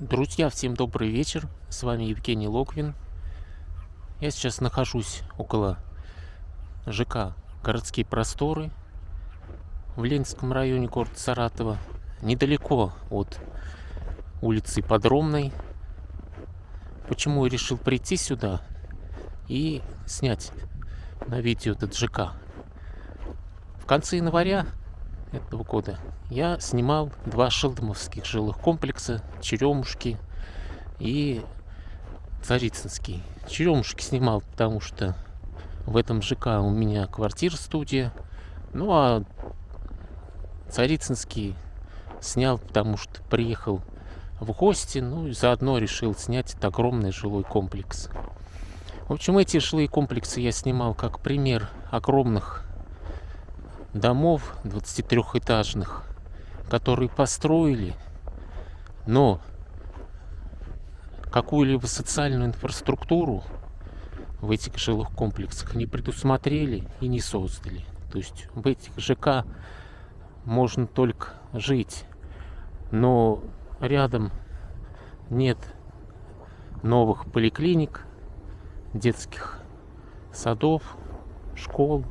Друзья, всем добрый вечер. С вами Евгений Логвин. Я сейчас нахожусь около ЖК «Городские просторы» в Ленинском районе города Саратова, недалеко от улицы Подромной. Почему я решил прийти сюда и снять на видео этот ЖК? В конце января этого года я снимал два шелдомовских жилых комплекса: Черемушки и Царицынский. Черемушки снимал, потому что в этом ЖК у меня квартира-студия. Ну а Царицынский снял, потому что приехал в гости, ну и заодно решил снять этот огромный жилой комплекс. В общем, эти жилые комплексы я снимал как пример огромных домов 23-этажных, которые построили, но какую-либо социальную инфраструктуру в этих жилых комплексах не предусмотрели и не создали. То есть в этих ЖК можно только жить, но рядом нет новых поликлиник, детских садов, школ.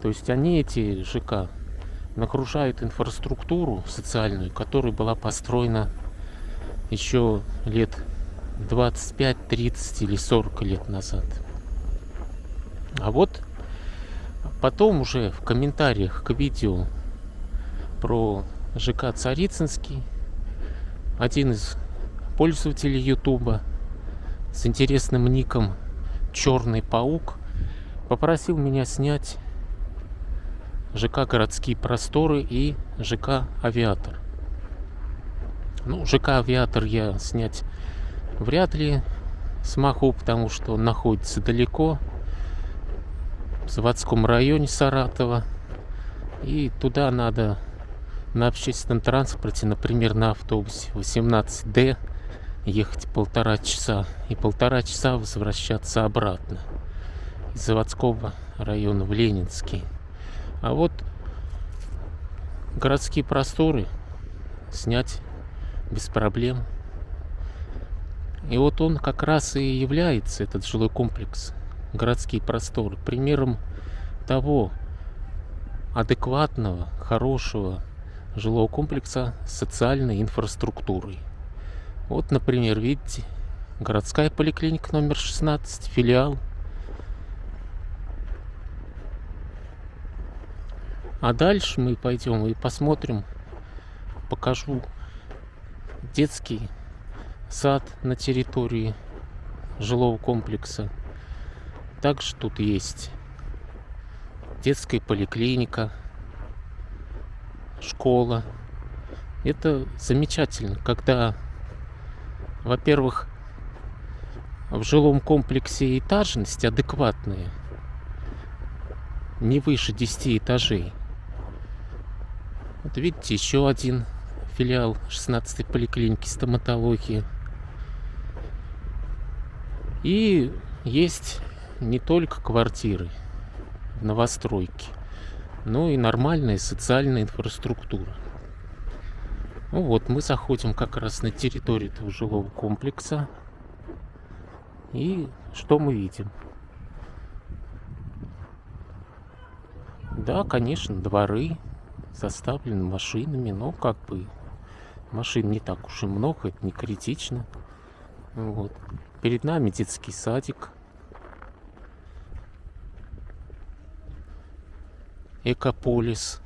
То есть они, эти ЖК, нагружают инфраструктуру социальную, которая была построена еще лет 25, 30 или 40 лет назад. А вот потом уже в комментариях к видео про ЖК Царицынский один из пользователей Ютуба с интересным ником Черный Паук попросил меня снять ЖК «Городские просторы» и ЖК «Авиатор». Ну, ЖК «Авиатор» я снять вряд ли смогу, потому что он находится далеко, в заводском районе Саратова. И туда надо на общественном транспорте, например, на автобусе 18D, ехать 1,5 часа и 1,5 часа возвращаться обратно из заводского района в Ленинский. А вот «Городские просторы» снять без проблем. И вот он как раз и является, этот жилой комплекс «Городские просторы», примером того адекватного, хорошего жилого комплекса с социальной инфраструктурой. Вот, например, видите, городская поликлиника номер 16, филиал. А дальше мы пойдем и посмотрим, покажу детский сад на территории жилого комплекса. Также тут есть детская поликлиника, школа. Это замечательно, когда, во-первых, в жилом комплексе этажность адекватная, не выше 10 этажей. Вот видите, еще один филиал 16-й поликлиники стоматологии. И есть не только квартиры в новостройке, но и нормальная социальная инфраструктура. Ну вот, мы заходим как раз на территорию этого жилого комплекса. И что мы видим? Да, конечно, дворы заставлены машинами, но как бы машин не так уж и много, это не критично. Вот. Перед нами детский садик, Экополис.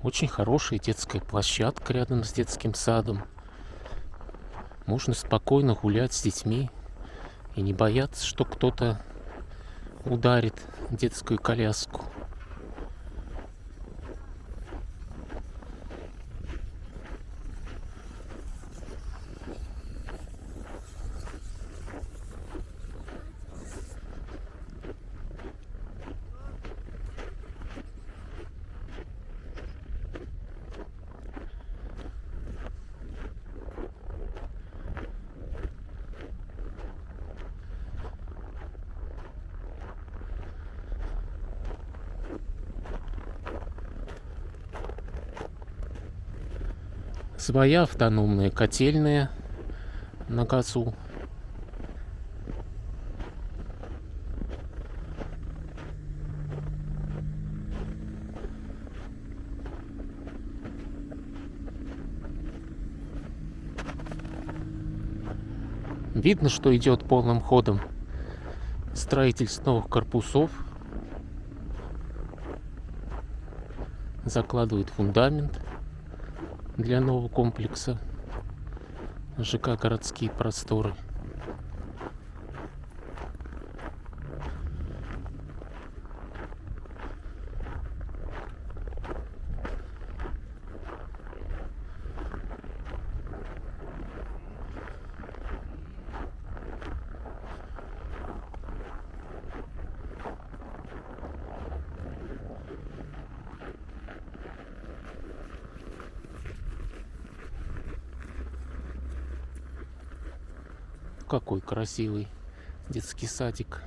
Очень хорошая детская площадка рядом с детским садом. Можно спокойно гулять с детьми и не бояться, что кто-то ударит детскую коляску. Своя автономная котельная на газу. Видно, что идет полным ходом строительство новых корпусов. Закладывают фундамент для нового комплекса ЖК «Городские просторы». Какой красивый детский садик.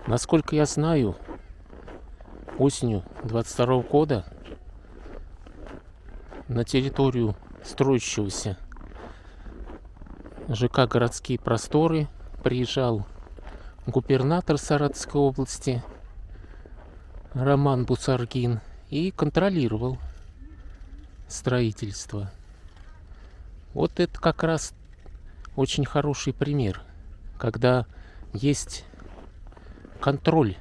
Насколько я знаю, осенью 22 года на территорию строящегося ЖК «Городские просторы» приезжал губернатор Саратовской области Роман Бусаргин и контролировал строительство. Вот это как раз очень хороший пример, когда есть контроль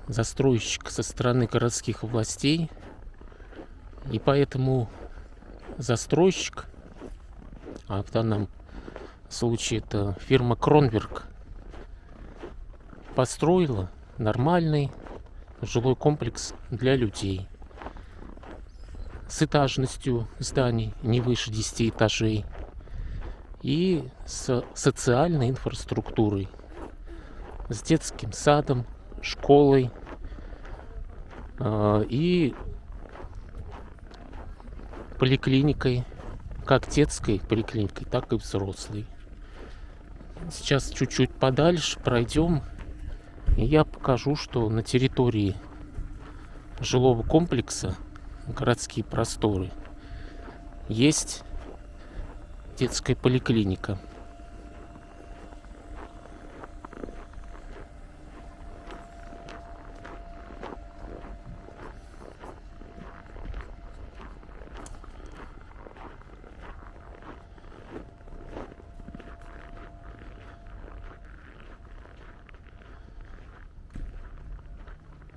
застройщика со стороны городских властей, и поэтому застройщик, а в данном случае это фирма Кронверк, построила нормальный жилой комплекс для людей с этажностью зданий не выше 10 этажей и с социальной инфраструктурой, с детским садом, школой и поликлиникой, как детской поликлиникой, так и взрослой. Сейчас чуть-чуть подальше пройдем, и я покажу, что на территории жилого комплекса «Городские просторы» есть детская поликлиника.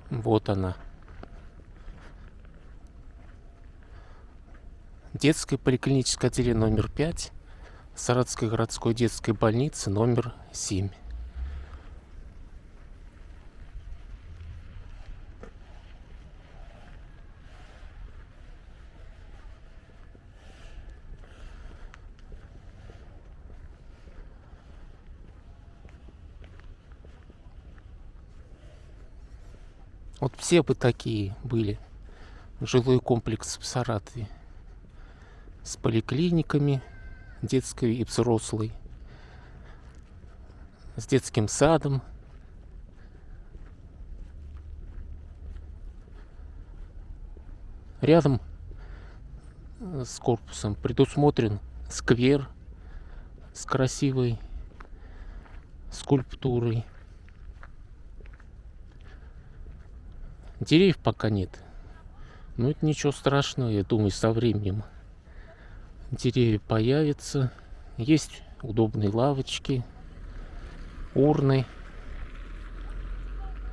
Вот она. Детское поликлиническое отделение номер 5 Саратовской городской детской больницы номер 7. Вот все бы такие были жилой комплекс в Саратове с поликлиниками детской и взрослой, с детским садом. Рядом с корпусом предусмотрен сквер с красивой скульптурой. Деревьев пока нет, но это ничего страшного, я думаю, со временем деревья появятся. Есть удобные лавочки, урны.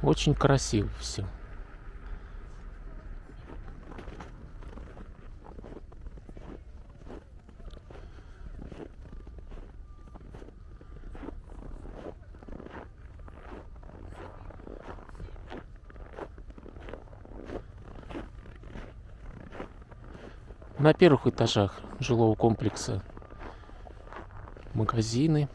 Очень красиво все. На первых этажах жилого комплекса магазины.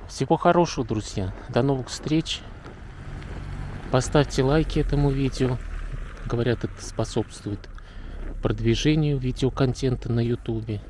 Всего хорошего, друзья. До новых встреч. Поставьте лайки этому видео. Говорят, это способствует продвижению видеоконтента на YouTube.